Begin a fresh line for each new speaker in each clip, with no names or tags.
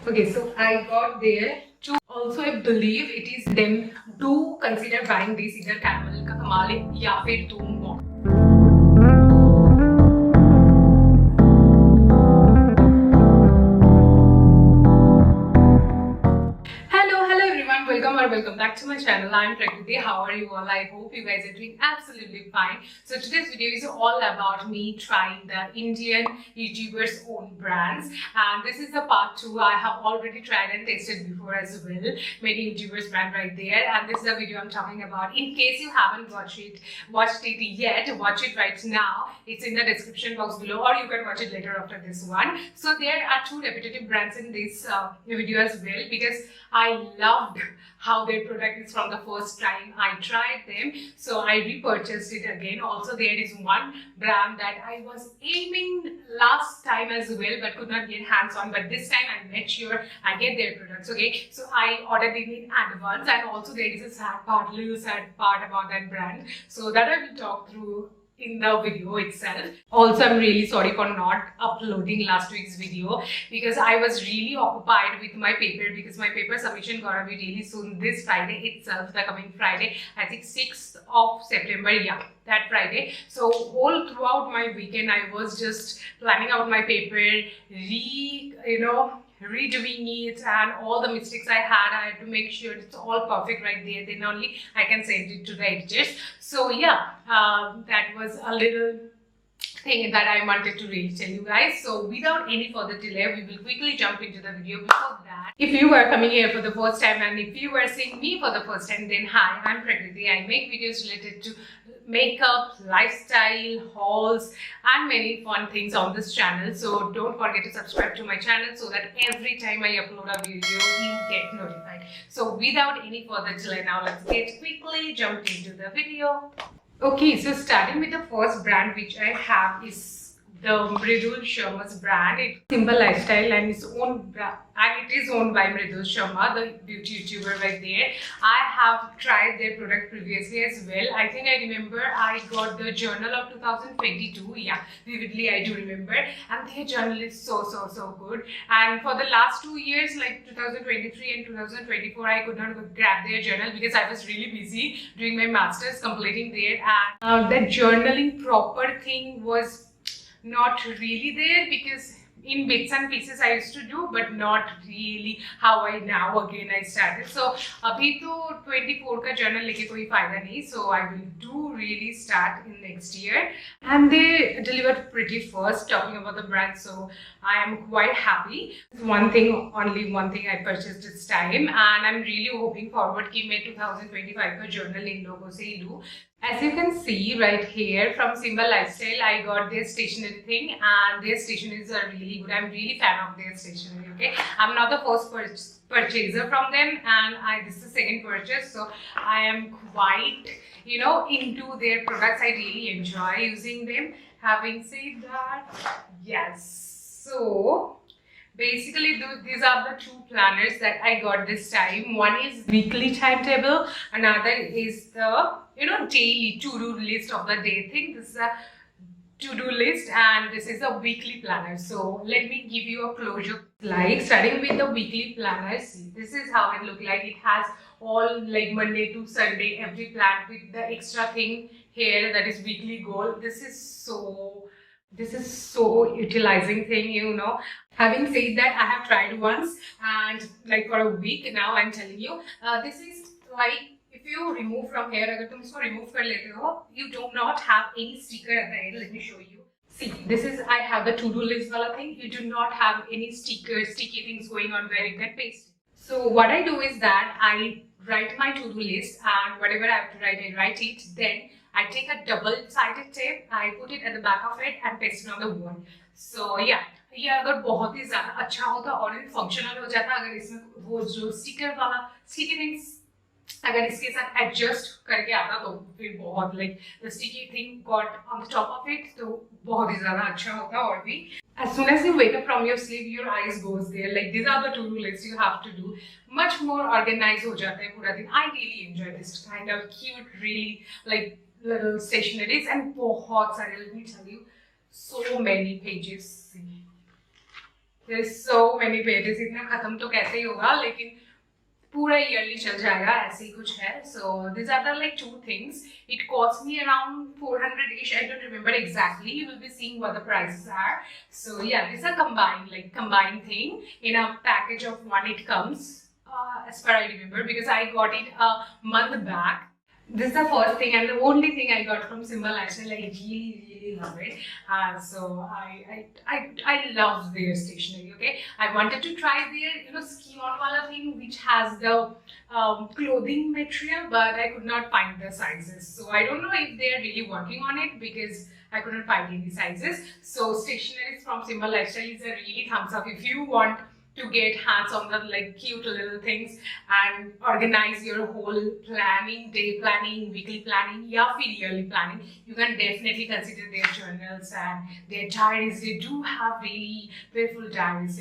Okay, so I got there to also I believe it is them to consider buying this either Camel का कमाल है या फिर तुम welcome back to my channel. I'm Prakriti. How are you all? I hope you guys are doing absolutely fine. So today's video is all about me trying the Indian YouTubers own brands, and this is the part 2. I have already tried and tasted before as well many YouTubers brand right there, and this is the video I'm talking about. In case you haven't watched it yet, watch it right now. It's in the description box below, or you can watch it later after this one. So there are 2 repetitive brands in this video as well, because I loved how their product is from the first time I tried them, so I repurchased it again. Also, there is one brand that I was aiming last time as well but could not get hands on, but this time I made sure I get their products. Okay, so I ordered it in advance, and also there is a little sad part about that brand, so that I will talk through in the video itself. Also, I'm really sorry for not uploading last week's video because I was really occupied with my paper, because my paper submission gonna be really soon this Friday itself, the coming Friday, I think 6th of September, yeah, that Friday. So all throughout my weekend I was just planning out my paper, redoing it, and all the mistakes I had to make sure it's all perfect right there. Then only I can send it to the editors. So yeah, that was a little thing that I wanted to really tell you guys. So without any further delay, we will quickly jump into the video. Before that, if you are coming here for the first time and if you are seeing me for the first time, then hi, I'm Prakriti. I make videos related to makeup, lifestyle, hauls, and many fun things on this channel. So don't forget to subscribe to my channel so that every time I upload a video, you get notified. So without any further delay, now let's get quickly jump into the video. Okay, so starting with the first brand which I have is the Mridul Sharma's brand. It's Simple Lifestyle and its own brand, and it is owned by Mridul Sharma, the beauty YouTuber right there. I have tried their product previously as well. I think I remember I got the journal of 2022. Yeah, vividly I do remember. And their journal is so good. And for the last 2 years, like 2023 and 2024, I could not grab their journal because I was really busy doing my masters, completing there. And the journaling proper thing was not really there, because in bits and pieces I used to do, but not really how I now again I started. So अभी तो 24 का journal लेके कोई फायदा नहीं. So I will do really start in next year, and they delivered pretty fast. Talking about the brand, so I am quite happy. Only one thing I purchased this time, and I'm really hoping forward कि मैं 2025 का journal इन लोगों से ही लूँ. As you can see right here from Simple Lifestyle, I got their stationery thing, and their stationeries are really good. I'm really fan of their stationery. Okay, I'm not the first purchaser from them, and this is the second purchase, so I am quite into their products. I really enjoy using them. Having said that, yes, so basically these are the 2 planners that I got this time. One is weekly timetable, another is the daily to-do list of the day thing. This is a to-do list, and this is a weekly planner. So let me give you a closure. Like starting with the weekly planner, see, this is how it look like. It has all like Monday to Sunday every plan with the extra thing here, that is weekly goal. This is so utilizing thing. Having said that, I have tried once, and like for a week now, I'm telling you, this is like, if you remove from here, अगर तुम इसको remove कर लेते हो, you do not have any sticker at the end. Let me show you. See, this is, I have the to-do list wala thing. You do not have any sticky things going on where you can paste. So what I do is that I write my to-do list, and whatever I have to write, I write it. Then I take a double-sided tape, I put it at the back of it and paste it on the wall. So yeah, ये अगर बहुत ही ज़्यादा अच्छा होता और functional हो जाता, अगर इसमें वो जो स्टिकर वाला स्टिकी थिंग्स अगर इसके साथ एडजस्ट करके आता तो फिर बहुत like the sticky thing got on the top of it, तो बहुत ही ज़्यादा अच्छा होता. और भी as soon as you wake up from your sleep, your eyes goes there. Like these are the to-do lists you have to do. Much more organized हो जाता है पूरा दिन. I really enjoy this kind of cute, really like little stationeries, and बहुत सारे, let me tell you, so many pages. There is so many pages. इतना खत्म तो कैसे ही होगा, लेकिन पूरा yearly चल जाएगा, ऐसे ही कुछ है. So these are the like 2 things. It cost me around 400-ish. I don't remember exactly. You will be seeing what the prices are. So yeah, these are combined thing. In a package of 1 it comes, as far I remember, because I got it a month back. This is the first thing and the only thing I got from Simba Lifestyle. I really love it. So I love their stationery. Okay, I wanted to try their ski-on wala thing, which has the clothing material, but I could not find the sizes. So I don't know if they are really working on it because I couldn't find any sizes. So stationery from Simba Lifestyle is a really thumbs up if you want to get hands on the like cute little things and organize your whole planning, day planning, weekly planning, yearly planning. You can definitely consider their journals and their diaries. They do have really beautiful diaries,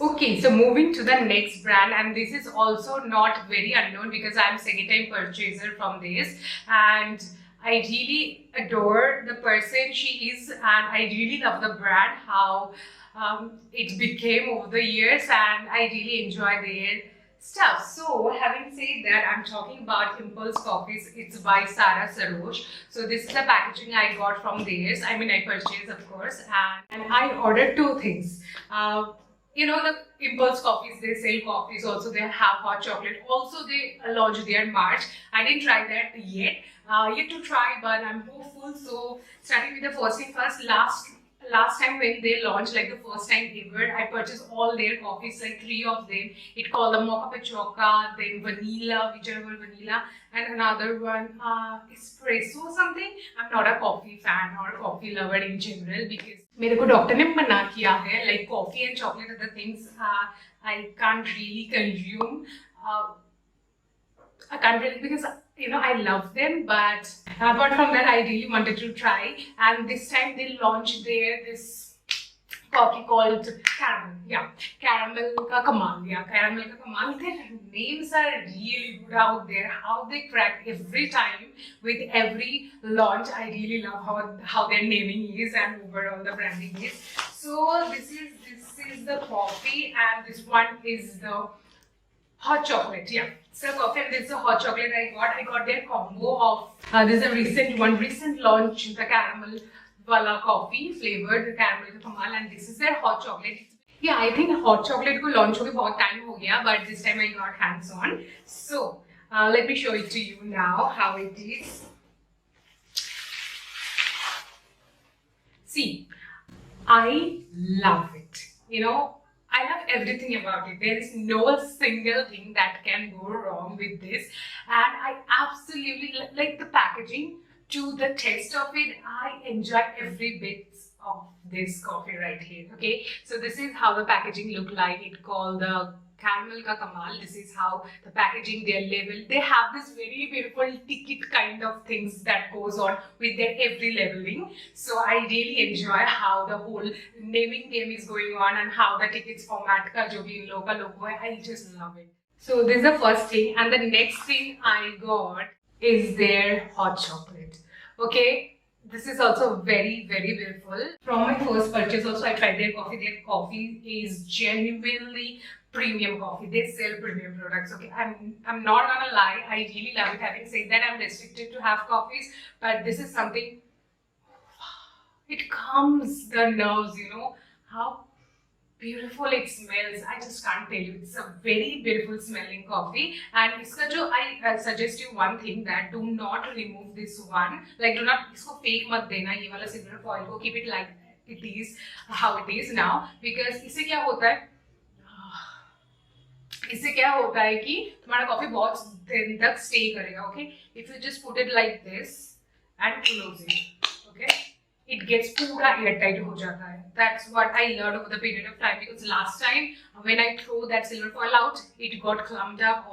Okay, so moving to the next brand, and this is also not very unknown because I'm second time purchaser from this, and I really adore the person she is, and I really love the brand, how it became over the years, and I really enjoy their stuff. So having said that, I'm talking about Impulse Coffees. It's by Sara Saroj. So this is the packaging I got from theirs. I mean, I purchased, of course, and I ordered 2 things. The Impulse Coffees, they sell coffees also. They have hot chocolate. Also, they launched their March. I didn't try that yet. Yet to try, but I'm hopeful. So starting with the first thing first, last time when they launched, like the first time ever, I purchased all their coffees, like 3 of them. It called the Mocha Pachoka, then vanilla, whichever vanilla, and another one, espresso something. I'm not a coffee fan or coffee lover in general because मेरे को doctor ने मना किया है, like coffee and chocolate are the things I can't really consume. I can't really, because I love them, but apart from that, I really wanted to try. And this time they launched this coffee called Caramel. Yeah, Caramel Ka Kamal. Yeah, Caramel Ka Kamal. Their names are really good out there. How they crack every time with every launch. I really love how their naming is and overall the branding is. So this is the coffee, and this one is the hot chocolate. Yeah, so coffee and this is a hot chocolate I got their combo of this is a recent launch, the caramel wala coffee flavored, the caramel kamal, and this is their hot chocolate. Yeah, I think hot chocolate ko launch hoke bahut time ho gaya, but this time I got hands on. So let me show it to you now how it is. See, I love it. I love everything about it. There is no single thing that can go wrong with this, and I absolutely like the packaging to the taste of it. I enjoy every bit of this coffee right here. Okay, so this is how the packaging look like. It called the Caramel Ka Kamal. This is how the packaging, their label. They have this very beautiful ticket kind of things that goes on with their every labeling. So I really enjoy how the whole naming game is going on and how the tickets format ka jo bhi in logo hai. I just love it. So this is the first thing, and the next thing I got is their hot chocolate. Okay, this is also very, very beautiful. From my first purchase also, I tried their coffee. Their coffee is genuinely premium coffee. They sell premium products. Okay, I'm not gonna lie, I really love it. Having said that, I'm restricted to have coffees, but this is something, it calms the nerves, how beautiful it smells. I just can't tell you. It's a very beautiful smelling coffee. And iska jo, I suggest you one thing, that do not remove this one. Like, do not isko fake mat dena, ye wala silver foil ko, keep it like it is, how it is now. Because isse kya hota hai, इससे क्या होता है कि तुम्हारा coffee बहुत दिन तक stay करेगा. Okay, if you just put it like this and close it, okay, it gets पूरा airtight हो जाता है. That's what I learned over the period of time, because last time when I threw that silver foil out, it got clumped up,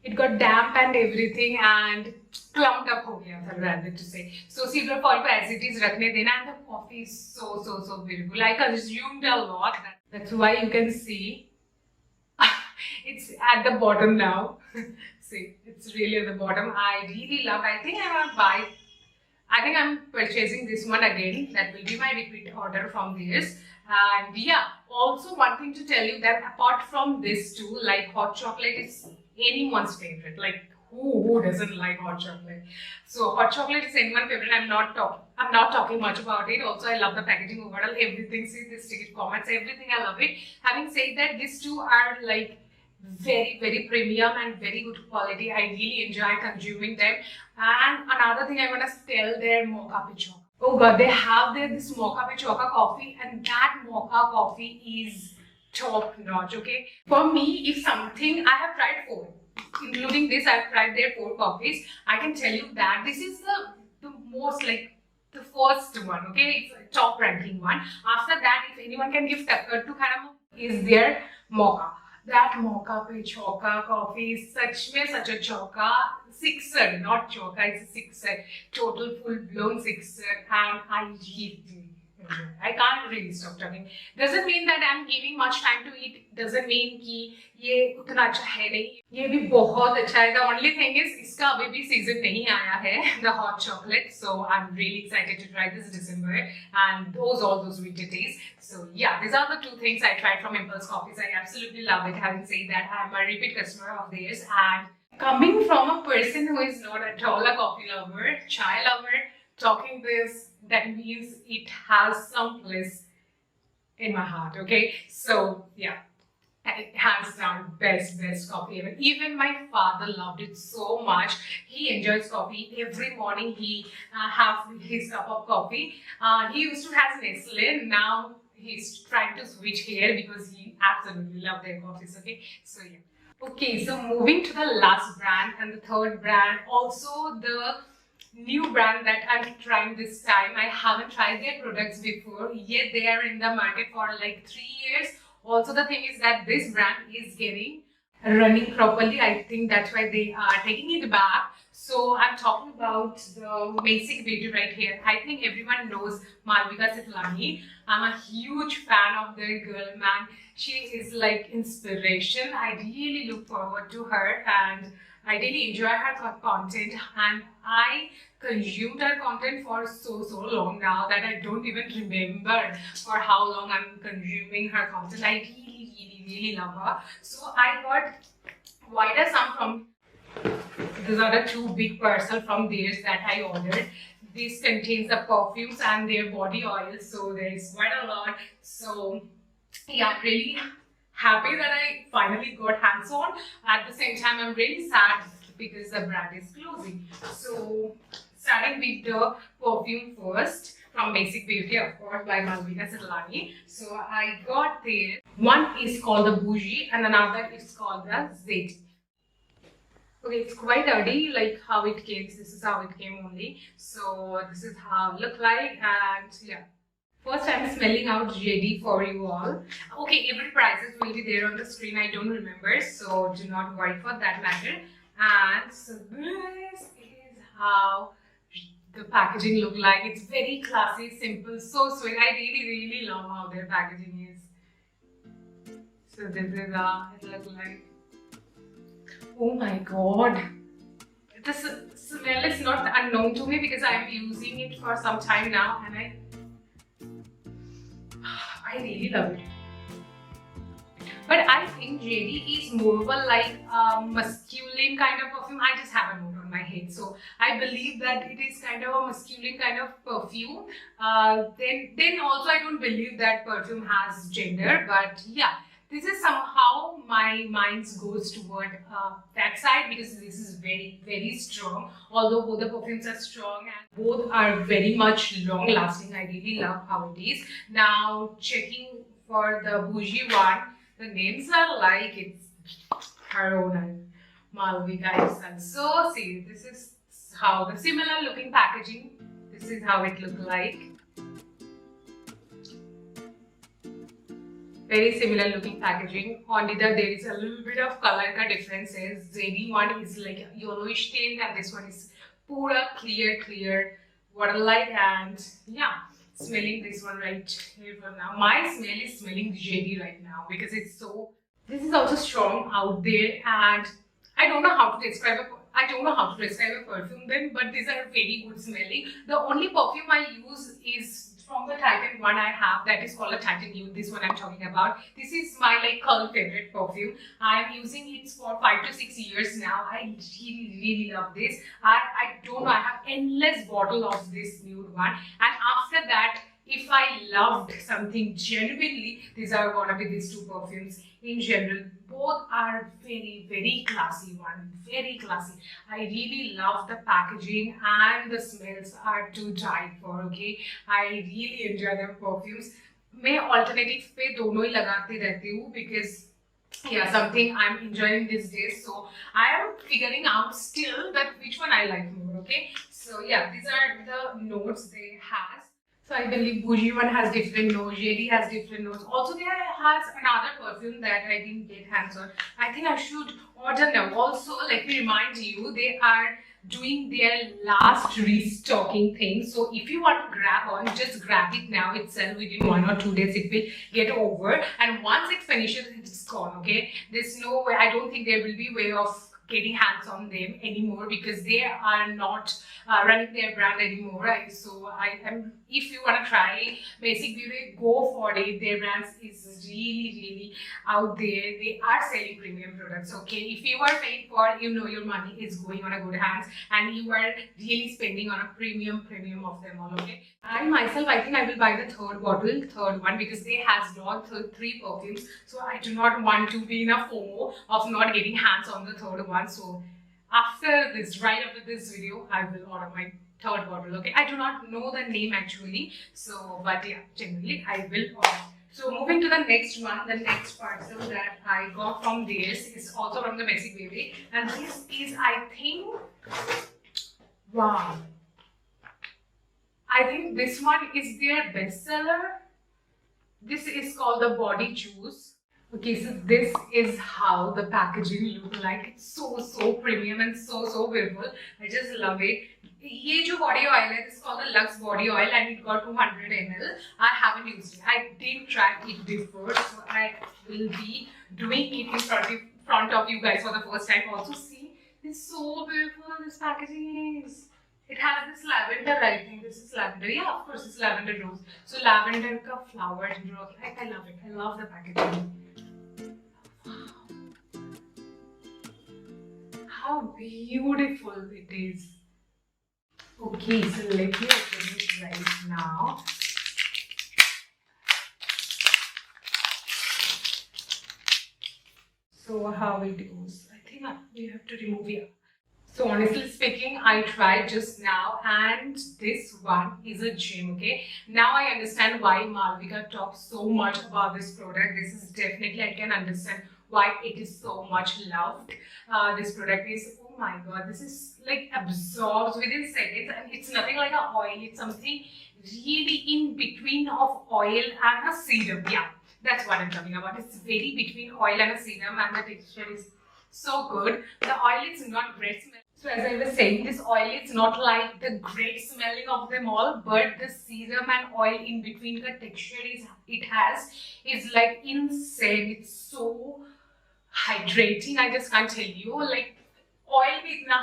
it got damp and everything, and clumped up हो गया था, rather to say. So silver foil को as it is रखने देना, and the coffee is so beautiful. I consumed a lot. That's why you can see it's at the bottom now. See, it's really at the bottom. I really love. I think I'm purchasing this one again. That will be my repeat order from theirs. And yeah, Also, one thing to tell you that apart from this too, like hot chocolate is anyone's favorite. Like who doesn't like hot chocolate? So hot chocolate is anyone's favorite. I'm not talking much about it. Also, I love the packaging overall. Everything, see the sticky formats, everything. I love it. Having said that, these two are like very premium and very good quality. I really enjoy consuming them. And another thing I want to tell, their mocha pichoka. Oh god, they have this mocha pichoka coffee, and that mocha coffee is top notch. Okay, for me, if something, I have tried 4, including this, I've tried their 4 coffees. I can tell you that this is the most, like, the first one. Okay, it's a top ranking one. After that, if anyone can give Takkar to caramel, is their mocha. That mocha pe choka coffee is such a choka sixer, not choka, it's a sixer, total full blown sixer, and I really enjoy. I can't really stop talking. Doesn't mean that I'm giving much time to eat. Doesn't mean कि ये उतना अच्छा है नहीं. ये भी बहुत अच्छा है. The only thing is इसका अभी भी season नहीं आया है, the hot chocolate. So I'm really excited to try this December and all those winter days. So yeah, these are the 2 things I tried from Impulse Coffees. I absolutely love it. Having said that, I'm a repeat customer of theirs, and coming from a person who is not at all a coffee lover, chai lover, talking this, that means it has some place in my heart. Okay, so yeah, hands down best coffee ever. Even my father loved it so much. He enjoys coffee. Every morning he have his cup of coffee. He used to have Nestle. Now he's trying to switch here because he absolutely loves their coffees. Okay, so yeah. Okay, so moving to the last brand and the third brand, also the new brand that I'm trying this time. I haven't tried their products before, yet they are in the market for like 3 years. Also, the thing is that this brand is getting running properly. I think that's why they are taking it back. So I'm talking about the Basic Beauty right here. I think everyone knows Malvika Sitlani. I'm a huge fan of their girl, man. She is like inspiration. I really look forward to her, and I really enjoy her content, and I consumed her content for so long now that I don't even remember for how long I'm consuming her content. I really love her. So I got Vita Some from, these are the 2 big parcels from theirs that I ordered. This contains the perfumes and their body oils, so there is quite a lot. So yeah, I'm really happy that I finally got hands on. At the same time, I'm really sad because the brand is closing. So starting with the perfume first, from Basic Beauty, of course, by Malvika Sitlani. So I got there. One is called the Bougie and another is called the Zeti. Okay, it's quite dirty, like how it came. This is how it came only. So this is how it look like, and yeah. First, I'm smelling out JD for you all. Okay, every prices will be there on the screen. I don't remember, so do not worry for that matter. And so this is how the packaging look like. It's very classy, simple, so sweet. I really love how their packaging is. So this is how it looks like. Oh my god, the smell is not unknown to me because I'm using it for some time now, and I really love it. But I think JD is more of a like masculine kind of perfume. I just have a note on my head, so I believe that it is kind of a masculine kind of perfume. Then also I don't believe that perfume has gender, but yeah. This is somehow my mind goes toward that side because this is very strong. Although both the perfumes are strong and both are very much long lasting. I really love how it is. Now checking for the Bougie one, the names are like it's her own and Malvika. So see, this is how the similar looking packaging. This is how it look like. Very similar looking packaging. Only that there is a little bit of color differences. ZD one is like yellowish tint and this one is pura clear water-like, and yeah, smelling this one right here for now. My smell is smelling JD right now because it's so, this is also strong out there, and I don't know how to describe it. I don't know how to describe a perfume then, but these are very good smelling. The only perfume I use is from the Titan one I have, that is called a Titan Nude. This one I'm talking about. This is my like current favorite perfume. I'm using it for 5 to 6 years now. I really love this. I don't know, I have endless bottle of this nude one. And after that, if I loved something genuinely, these are gonna be these two perfumes. In general, both are very classy one, very classy. I really love the packaging and the smells are to die for. Okay, I really enjoy their perfumes. मैं alternatives पे दोनों ही लगाती रहती हूँ because yeah, something I'm enjoying these days. So I am figuring out still that which one I like more. Okay, so yeah, these are the notes they has. So I believe Bougie one has different notes, JD has different notes. Also there has another perfume that I didn't get hands on. I think I should order now. Also, let me remind you, they are doing their last restocking thing. So if you want to grab on, just grab it now itself. Within 1 or 2 days it will get over. And once it's finished, it's gone, okay? There's no way, I don't think there will be way of getting hands on them anymore because they are not running their brand anymore, right? So I am, if you want to try Basic Beauty, go for it. Their brands is really out there. They are selling premium products, okay? If you are paying for, you know your money is going on a good hands and you are really spending on a premium of them all, okay? I myself, I think I will buy the third one, because they has launched 3 perfumes, so I do not want to be in a FOMO of not getting hands on the third one. So after this, right after this video, I will order my third bottle, okay? I do not know the name actually, so but yeah, generally I will order. So moving to the next one, the next parcel that I got from this is also from the Basic Beauty, and this is, I think, wow, I think this one is their bestseller. This is called the Body Juice. Okay, so this is how the packaging look like. It's so premium and so beautiful. I just love it. ये जो body oil है, this is called the Lux body oil and it got 200 ml. I haven't used it. I didn't try it before, so I will be doing it in front of you guys for the first time. Also, see, it's so beautiful. This packaging is. It has this lavender, I think this is lavender. Yeah, of course, it's lavender rose. So lavender ka flower, I love it. I love the packaging. How beautiful it is. Okay, so let me open it right now. So how it goes. I think we have to remove it. So honestly speaking, I tried just now and this one is a gem, okay? Now I understand why Malvika talks so much about this product. This is definitely, I can understand why it is so much loved. This product is, oh my god, this is like absorbs within seconds and it's nothing like an oil. It's something really in between of oil and a serum. Yeah, that's what I'm talking about. It's very between oil and a serum and the texture is so good. The oil is not great smell. So as I was saying, this oil is not like the great smelling of them all, but the serum and oil in between, the texture is like insane. It's so hydrating. I just can't tell you. Like oil भी इतना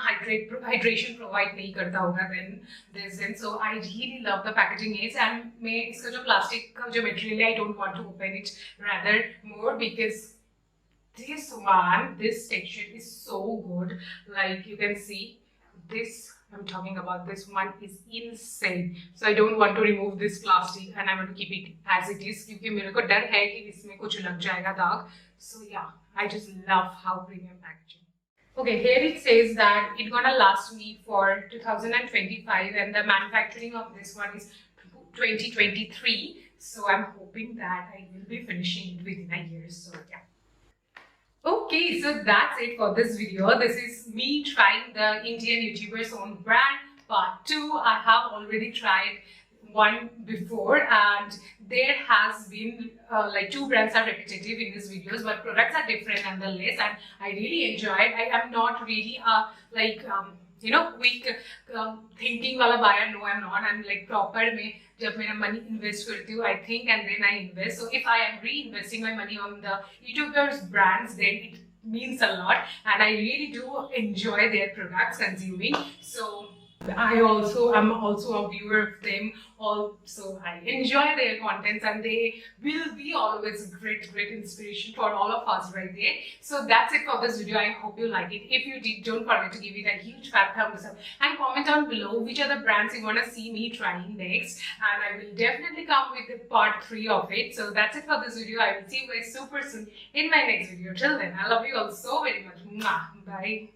hydration provide नहीं करता होगा than this, and so I really love the packaging is, and मैं इसका जो plastic का जो material है, I don't want to open it rather more because this one, this texture is so good. Like you can see, this I'm talking about, this one is insane. So I don't want to remove this plastic and I want to keep it as it is क्योंकि मेरे को डर है कि इसमें कुछ लग जाएगा दाग. So yeah, I just love how premium packaging. Okay, here it says that it's gonna last me for 2025 and the manufacturing of this one is 2023. So I'm hoping that I will be finishing it within a year. So yeah. Okay, so that's it for this video. This is me trying the Indian YouTuber's own brand part 2. I have already tried one before and there has been like 2 brands are repetitive in these videos, but products are different nonetheless and I really enjoyed. I am not really quick thinking wala buyer. No, I'm not. I'm like proper में जब मेरा money invest करती हूँ, I think and then I invest. So if I am reinvesting my money on the YouTubers brands, then it means a lot, and I really do enjoy their products consuming. So I'm also a viewer of them. Also, I enjoy their contents, and they will be always great inspiration for all of us right there. So that's it for this video. I hope you like it. If you did, don't forget to give it a huge fat thumbs up and comment down below which are the brands you want to see me trying next, and I will definitely come with the part 3 of it. So that's it for this video. I will see you guys super soon in my next video. Till then, I love you all so very much. Mwah. Bye.